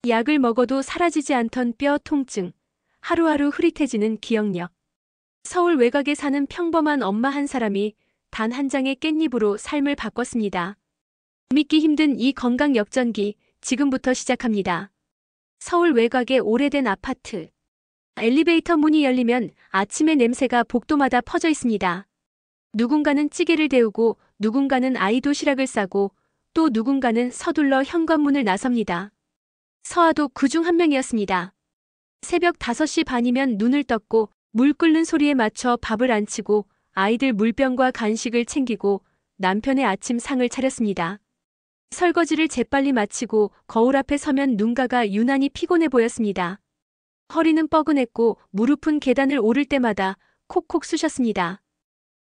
약을 먹어도 사라지지 않던 뼈 통증, 하루하루 흐릿해지는 기억력. 서울 외곽에 사는 평범한 엄마 한 사람이 단 한 장의 깻잎으로 삶을 바꿨습니다. 믿기 힘든 이 건강 역전기, 지금부터 시작합니다. 서울 외곽의 오래된 아파트. 엘리베이터 문이 열리면 아침의 냄새가 복도마다 퍼져 있습니다. 누군가는 찌개를 데우고, 누군가는 아이 도시락을 싸고, 또 누군가는 서둘러 현관문을 나섭니다. 서아도 그중 한 명이었습니다. 새벽 5시 반이면 눈을 떴고 물 끓는 소리에 맞춰 밥을 안 치고 아이들 물병과 간식을 챙기고 남편의 아침 상을 차렸습니다. 설거지를 재빨리 마치고 거울 앞에 서면 눈가가 유난히 피곤해 보였습니다. 허리는 뻐근했고 무릎은 계단을 오를 때마다 콕콕 쑤셨습니다.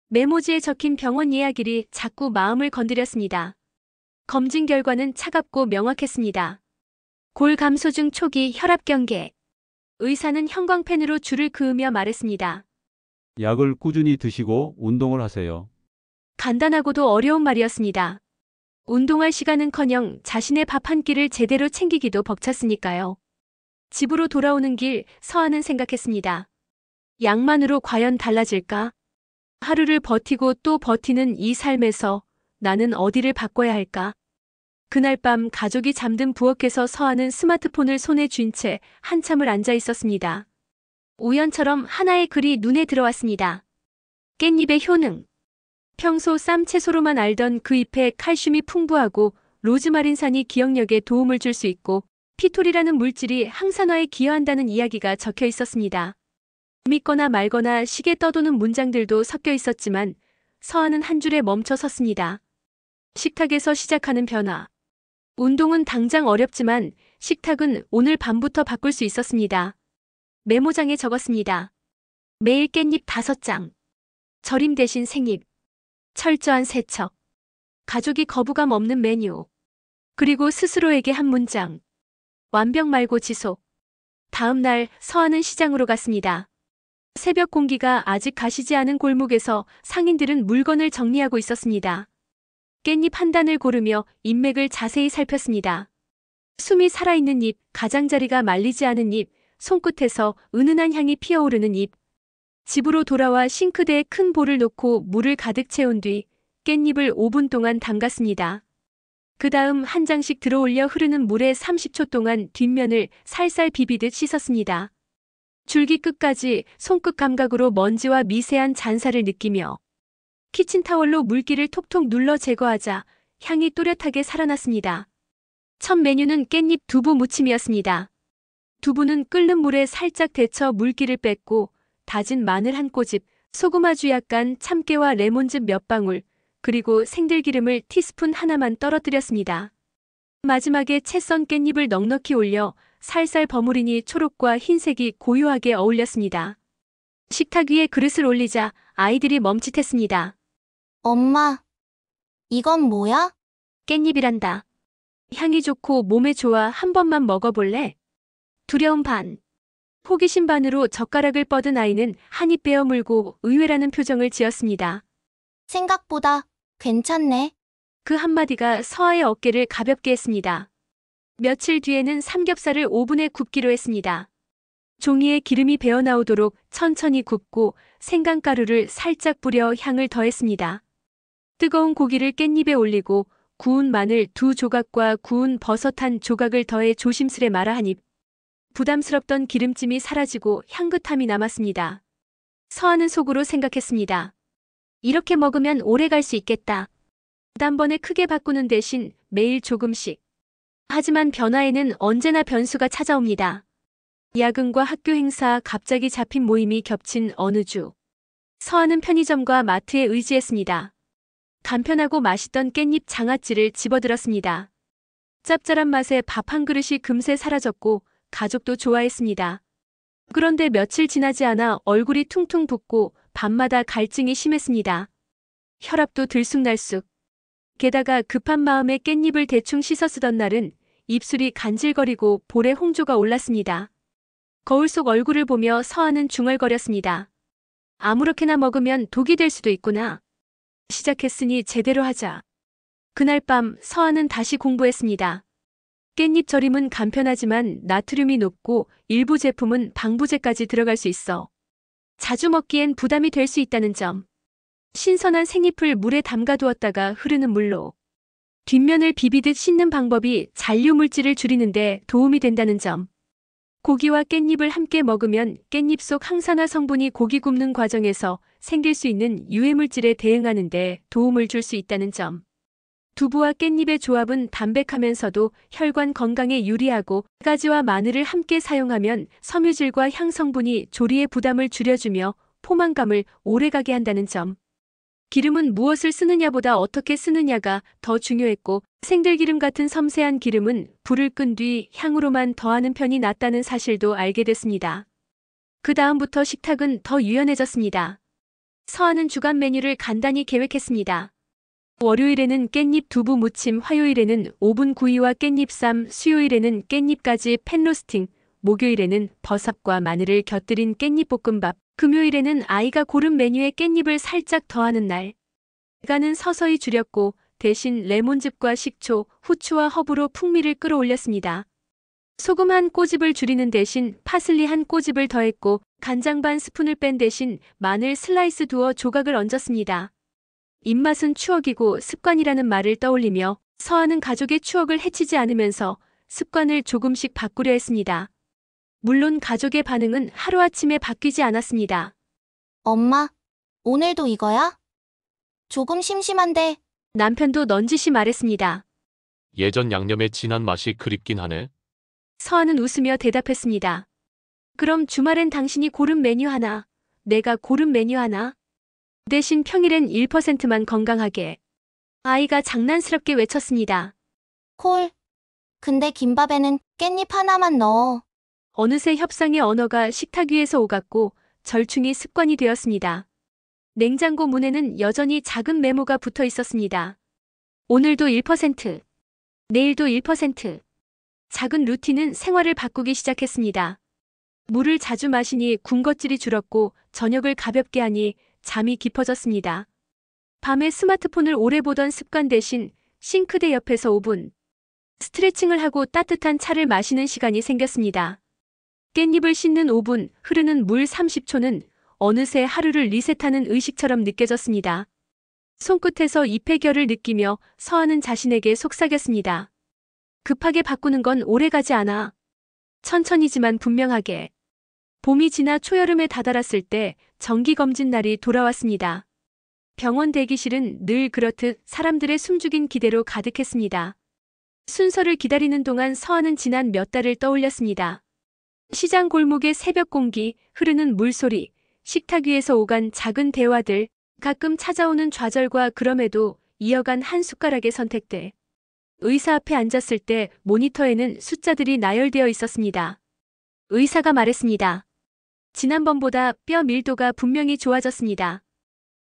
메모지에 적힌 병원 예약일이 자꾸 마음을 건드렸습니다. 검진 결과는 차갑고 명확했습니다. 골감소증 초기 혈압경계. 의사는 형광펜으로 줄을 그으며 말했습니다. 약을 꾸준히 드시고 운동을 하세요. 간단하고도 어려운 말이었습니다. 운동할 시간은커녕 자신의 밥 한 끼를 제대로 챙기기도 벅찼으니까요. 집으로 돌아오는 길 서아는 생각했습니다. 약만으로 과연 달라질까? 하루를 버티고 또 버티는 이 삶에서 나는 어디를 바꿔야 할까? 그날 밤 가족이 잠든 부엌에서 서아는 스마트폰을 손에 쥔 채 한참을 앉아 있었습니다. 우연처럼 하나의 글이 눈에 들어왔습니다. 깻잎의 효능. 평소 쌈채소로만 알던 그 잎에 칼슘이 풍부하고 로즈마린산이 기억력에 도움을 줄 수 있고 피톨이라는 물질이 항산화에 기여한다는 이야기가 적혀 있었습니다. 믿거나 말거나 시계 떠도는 문장들도 섞여 있었지만 서아는 한 줄에 멈춰 섰습니다. 식탁에서 시작하는 변화. 운동은 당장 어렵지만 식탁은 오늘 밤부터 바꿀 수 있었습니다. 메모장에 적었습니다. 매일 깻잎 5장. 절임 대신 생잎. 철저한 세척. 가족이 거부감 없는 메뉴. 그리고 스스로에게 한 문장. 완벽 말고 지속. 다음 날 서아는 시장으로 갔습니다. 새벽 공기가 아직 가시지 않은 골목에서 상인들은 물건을 정리하고 있었습니다. 깻잎 한 단을 고르며 잎맥을 자세히 살폈습니다. 숨이 살아있는 잎, 가장자리가 말리지 않은 잎, 손끝에서 은은한 향이 피어오르는 잎. 집으로 돌아와 싱크대에 큰 볼을 놓고 물을 가득 채운 뒤 깻잎을 5분 동안 담갔습니다. 그 다음 한 장씩 들어올려 흐르는 물에 30초 동안 뒷면을 살살 비비듯 씻었습니다. 줄기 끝까지 손끝 감각으로 먼지와 미세한 잔사를 느끼며 키친타월로 물기를 톡톡 눌러 제거하자 향이 또렷하게 살아났습니다. 첫 메뉴는 깻잎 두부 무침이었습니다. 두부는 끓는 물에 살짝 데쳐 물기를 뺐고 다진 마늘 한 꼬집, 소금아주 약간, 참깨와 레몬즙 몇 방울, 그리고 생들기름을 티스푼 하나만 떨어뜨렸습니다. 마지막에 채 썬 깻잎을 넉넉히 올려 살살 버무리니 초록과 흰색이 고요하게 어울렸습니다. 식탁 위에 그릇을 올리자 아이들이 멈칫했습니다. 엄마, 이건 뭐야? 깻잎이란다. 향이 좋고 몸에 좋아. 한 번만 먹어볼래? 두려움 반. 호기심 반으로 젓가락을 뻗은 아이는 한 입 베어 물고 의외라는 표정을 지었습니다. 생각보다 괜찮네. 그 한마디가 서아의 어깨를 가볍게 했습니다. 며칠 뒤에는 삼겹살을 오븐에 굽기로 했습니다. 종이에 기름이 배어나오도록 천천히 굽고 생강가루를 살짝 뿌려 향을 더했습니다. 뜨거운 고기를 깻잎에 올리고 구운 마늘 2조각과 구운 버섯 1조각을 더해 조심스레 말아 한 입. 부담스럽던 기름짐이 사라지고 향긋함이 남았습니다. 서아는 속으로 생각했습니다. 이렇게 먹으면 오래 갈 수 있겠다. 단번에 크게 바꾸는 대신 매일 조금씩. 하지만 변화에는 언제나 변수가 찾아옵니다. 야근과 학교 행사, 갑자기 잡힌 모임이 겹친 어느 주. 서아는 편의점과 마트에 의지했습니다. 간편하고 맛있던 깻잎 장아찌를 집어들었습니다. 짭짤한 맛에 밥 한 그릇이 금세 사라졌고 가족도 좋아했습니다. 그런데 며칠 지나지 않아 얼굴이 퉁퉁 붓고 밤마다 갈증이 심했습니다. 혈압도 들쑥날쑥. 게다가 급한 마음에 깻잎을 대충 씻어 쓰던 날은 입술이 간질거리고 볼에 홍조가 올랐습니다. 거울 속 얼굴을 보며 서아는 중얼거렸습니다. 아무렇게나 먹으면 독이 될 수도 있구나. 시작했으니 제대로 하자. 그날 밤 서아는 다시 공부했습니다. 깻잎 절임은 간편하지만 나트륨이 높고 일부 제품은 방부제까지 들어갈 수 있어 자주 먹기엔 부담이 될 수 있다는 점. 신선한 생잎을 물에 담가두었다가 흐르는 물로 뒷면을 비비듯 씻는 방법이 잔류 물질을 줄이는데 도움이 된다는 점. 고기와 깻잎을 함께 먹으면 깻잎 속 항산화 성분이 고기 굽는 과정에서 생길 수 있는 유해물질에 대응하는 데 도움을 줄 수 있다는 점. 두부와 깻잎의 조합은 담백하면서도 혈관 건강에 유리하고 가지와 마늘을 함께 사용하면 섬유질과 향성분이 조리의 부담을 줄여주며 포만감을 오래가게 한다는 점. 기름은 무엇을 쓰느냐보다 어떻게 쓰느냐가 더 중요했고 생들기름 같은 섬세한 기름은 불을 끈 뒤 향으로만 더하는 편이 낫다는 사실도 알게 됐습니다. 그 다음부터 식탁은 더 유연해졌습니다. 서하는 주간 메뉴를 간단히 계획했습니다. 월요일에는 깻잎 두부 무침, 화요일에는 오븐 구이와 깻잎쌈, 수요일에는 깻잎가지 팬로스팅, 목요일에는 버섯과 마늘을 곁들인 깻잎볶음밥, 금요일에는 아이가 고른 메뉴에 깻잎을 살짝 더하는 날. 간은 서서히 줄였고 대신 레몬즙과 식초, 후추와 허브로 풍미를 끌어올렸습니다. 소금 한 꼬집을 줄이는 대신 파슬리 한 꼬집을 더했고 간장 반 스푼을 뺀 대신 마늘 슬라이스 두어 조각을 얹었습니다. 입맛은 추억이고 습관이라는 말을 떠올리며 서하는 가족의 추억을 해치지 않으면서 습관을 조금씩 바꾸려 했습니다. 물론 가족의 반응은 하루아침에 바뀌지 않았습니다. 엄마, 오늘도 이거야? 조금 심심한데. 남편도 넌지시 말했습니다. 예전 양념의 진한 맛이 그립긴 하네. 서하는 웃으며 대답했습니다. 그럼 주말엔 당신이 고른 메뉴 하나, 내가 고른 메뉴 하나. 대신 평일엔 1%만 건강하게. 아이가 장난스럽게 외쳤습니다. 콜. 근데 김밥에는 깻잎 하나만 넣어. 어느새 협상의 언어가 식탁 위에서 오갔고 절충이 습관이 되었습니다. 냉장고 문에는 여전히 작은 메모가 붙어 있었습니다. 오늘도 1%, 내일도 1%. 작은 루틴은 생활을 바꾸기 시작했습니다. 물을 자주 마시니 군것질이 줄었고 저녁을 가볍게 하니 잠이 깊어졌습니다. 밤에 스마트폰을 오래 보던 습관 대신 싱크대 옆에서 5분 스트레칭을 하고 따뜻한 차를 마시는 시간이 생겼습니다. 깻잎을 씻는 5분, 흐르는 물 30초는 어느새 하루를 리셋하는 의식처럼 느껴졌습니다. 손끝에서 잎의 결을 느끼며 서하는 자신에게 속삭였습니다. 급하게 바꾸는 건 오래가지 않아. 천천히지만 분명하게. 봄이 지나 초여름에 다다랐을 때 정기검진 날이 돌아왔습니다. 병원 대기실은 늘 그렇듯 사람들의 숨죽인 기대로 가득했습니다. 순서를 기다리는 동안 서하는 지난 몇 달을 떠올렸습니다. 시장 골목의 새벽 공기, 흐르는 물소리, 식탁 위에서 오간 작은 대화들, 가끔 찾아오는 좌절과 그럼에도 이어간 한 숟가락의 선택들. 의사 앞에 앉았을 때 모니터에는 숫자들이 나열되어 있었습니다. 의사가 말했습니다. 지난번보다 뼈 밀도가 분명히 좋아졌습니다.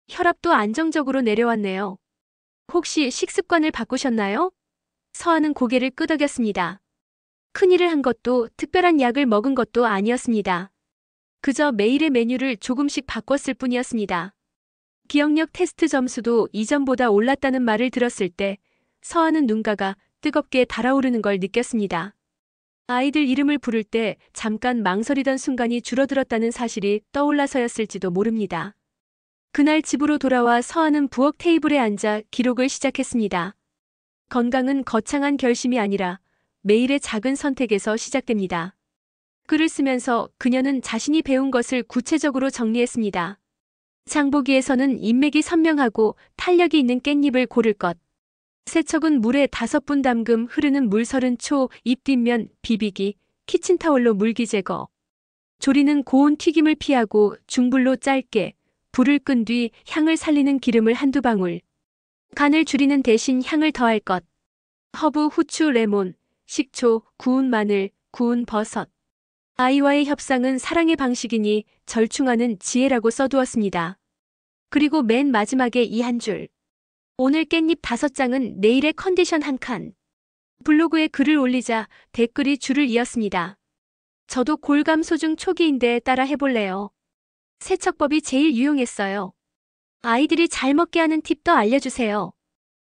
혈압도 안정적으로 내려왔네요. 혹시 식습관을 바꾸셨나요? 서하는 고개를 끄덕였습니다. 큰일을 한 것도 특별한 약을 먹은 것도 아니었습니다. 그저 매일의 메뉴를 조금씩 바꿨을 뿐이었습니다. 기억력 테스트 점수도 이전보다 올랐다는 말을 들었을 때 서하는 눈가가 뜨겁게 달아오르는 걸 느꼈습니다. 아이들 이름을 부를 때 잠깐 망설이던 순간이 줄어들었다는 사실이 떠올라서였을지도 모릅니다. 그날 집으로 돌아와 서하는 부엌 테이블에 앉아 기록을 시작했습니다. 건강은 거창한 결심이 아니라 매일의 작은 선택에서 시작됩니다. 글을 쓰면서 그녀는 자신이 배운 것을 구체적으로 정리했습니다. 장보기에서는 인맥이 선명하고 탄력이 있는 깻잎을 고를 것. 세척은 물에 5분 담금, 흐르는 물 30초, 입 뒷면 비비기, 키친타월로 물기 제거. 조리는 고온 튀김을 피하고 중불로 짧게, 불을 끈 뒤 향을 살리는 기름을 한두 방울. 간을 줄이는 대신 향을 더할 것. 허브, 후추, 레몬, 식초, 구운 마늘, 구운 버섯. 아이와의 협상은 사랑의 방식이니 절충하는 지혜라고 써두었습니다. 그리고 맨 마지막에 이 한 줄. 오늘 깻잎 5장은 내일의 컨디션 1칸. 블로그에 글을 올리자 댓글이 줄을 이었습니다. 저도 골감 소중 초기인데 따라 해볼래요. 세척법이 제일 유용했어요. 아이들이 잘 먹게 하는 팁도 알려주세요.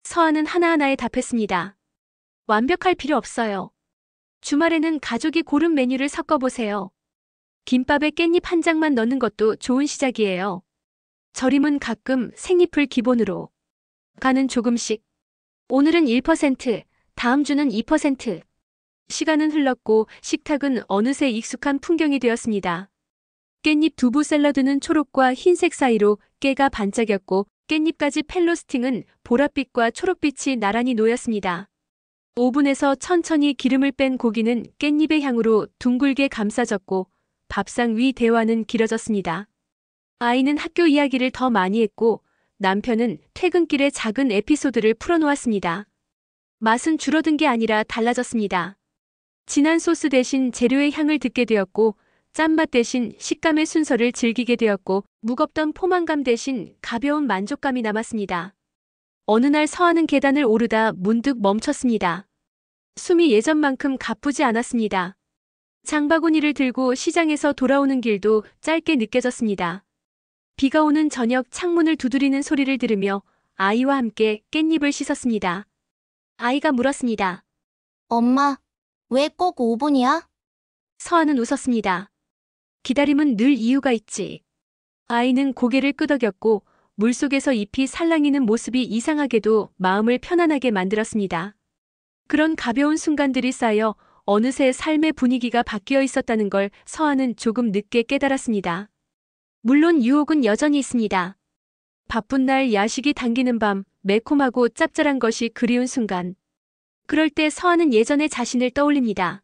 서하는 하나하나에 답했습니다. 완벽할 필요 없어요. 주말에는 가족이 고른 메뉴를 섞어보세요. 김밥에 깻잎 한 장만 넣는 것도 좋은 시작이에요. 절임은 가끔 생잎을 기본으로. 간은 조금씩. 오늘은 1%, 다음 주는 2%. 시간은 흘렀고 식탁은 어느새 익숙한 풍경이 되었습니다. 깻잎 두부 샐러드는 초록과 흰색 사이로 깨가 반짝였고 깻잎가지 펠로스팅은 보랏빛과 초록빛이 나란히 놓였습니다. 오븐에서 천천히 기름을 뺀 고기는 깻잎의 향으로 둥글게 감싸졌고 밥상 위 대화는 길어졌습니다. 아이는 학교 이야기를 더 많이 했고 남편은 퇴근길에 작은 에피소드를 풀어놓았습니다. 맛은 줄어든 게 아니라 달라졌습니다. 진한 소스 대신 재료의 향을 듣게 되었고 짠맛 대신 식감의 순서를 즐기게 되었고 무겁던 포만감 대신 가벼운 만족감이 남았습니다. 어느 날 서하는 계단을 오르다 문득 멈췄습니다. 숨이 예전만큼 가쁘지 않았습니다. 장바구니를 들고 시장에서 돌아오는 길도 짧게 느껴졌습니다. 비가 오는 저녁 창문을 두드리는 소리를 들으며 아이와 함께 깻잎을 씻었습니다. 아이가 물었습니다. 엄마, 왜 꼭 5분이야? 서하는 웃었습니다. 기다림은 늘 이유가 있지. 아이는 고개를 끄덕였고 물속에서 잎이 살랑이는 모습이 이상하게도 마음을 편안하게 만들었습니다. 그런 가벼운 순간들이 쌓여 어느새 삶의 분위기가 바뀌어 있었다는 걸 서하는 조금 늦게 깨달았습니다. 물론 유혹은 여전히 있습니다. 바쁜 날 야식이 당기는 밤, 매콤하고 짭짤한 것이 그리운 순간. 그럴 때 서하는 예전의 자신을 떠올립니다.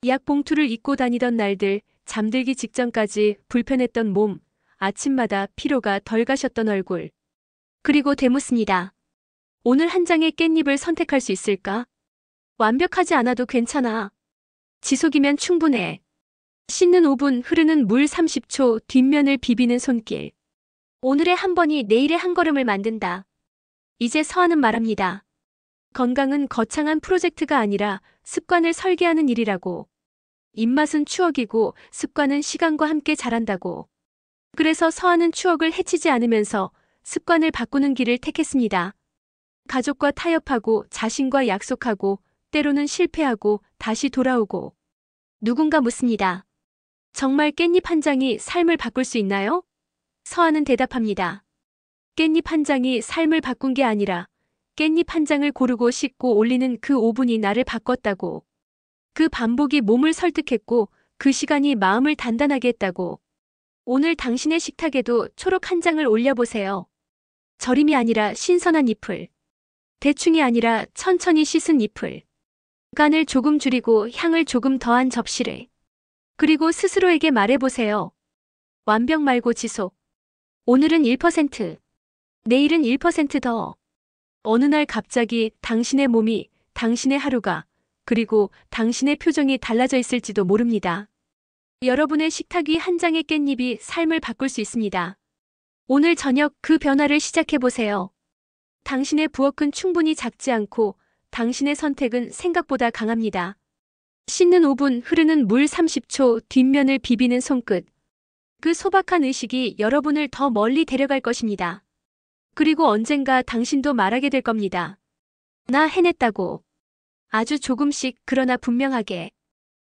약봉투를 입고 다니던 날들, 잠들기 직전까지 불편했던 몸, 아침마다 피로가 덜 가셨던 얼굴. 그리고 되묻습니다. 오늘 한 장의 깻잎을 선택할 수 있을까? 완벽하지 않아도 괜찮아. 지속이면 충분해. 씻는 5분, 흐르는 물 30초, 뒷면을 비비는 손길. 오늘의 한 번이 내일의 한 걸음을 만든다. 이제 서하는 말합니다. 건강은 거창한 프로젝트가 아니라 습관을 설계하는 일이라고. 입맛은 추억이고 습관은 시간과 함께 자란다고. 그래서 서하는 추억을 해치지 않으면서 습관을 바꾸는 길을 택했습니다. 가족과 타협하고 자신과 약속하고 때로는 실패하고 다시 돌아오고. 누군가 묻습니다. 정말 깻잎 한 장이 삶을 바꿀 수 있나요? 서하는 대답합니다. 깻잎 한 장이 삶을 바꾼 게 아니라 깻잎 한 장을 고르고 씻고 올리는 그 5분이 나를 바꿨다고. 그 반복이 몸을 설득했고 그 시간이 마음을 단단하게 했다고. 오늘 당신의 식탁에도 초록 한 장을 올려보세요. 절임이 아니라 신선한 잎을. 대충이 아니라 천천히 씻은 잎을. 간을 조금 줄이고 향을 조금 더한 접시를. 그리고 스스로에게 말해보세요. 완벽 말고 지속. 오늘은 1%. 내일은 1% 더. 어느 날 갑자기 당신의 몸이, 당신의 하루가, 그리고 당신의 표정이 달라져 있을지도 모릅니다. 여러분의 식탁 위 한 장의 깻잎이 삶을 바꿀 수 있습니다. 오늘 저녁 그 변화를 시작해보세요. 당신의 부엌은 충분히 작지 않고 당신의 선택은 생각보다 강합니다. 씻는 5분, 흐르는 물 30초, 뒷면을 비비는 손끝. 그 소박한 의식이 여러분을 더 멀리 데려갈 것입니다. 그리고 언젠가 당신도 말하게 될 겁니다. 나 해냈다고. 아주 조금씩 그러나 분명하게.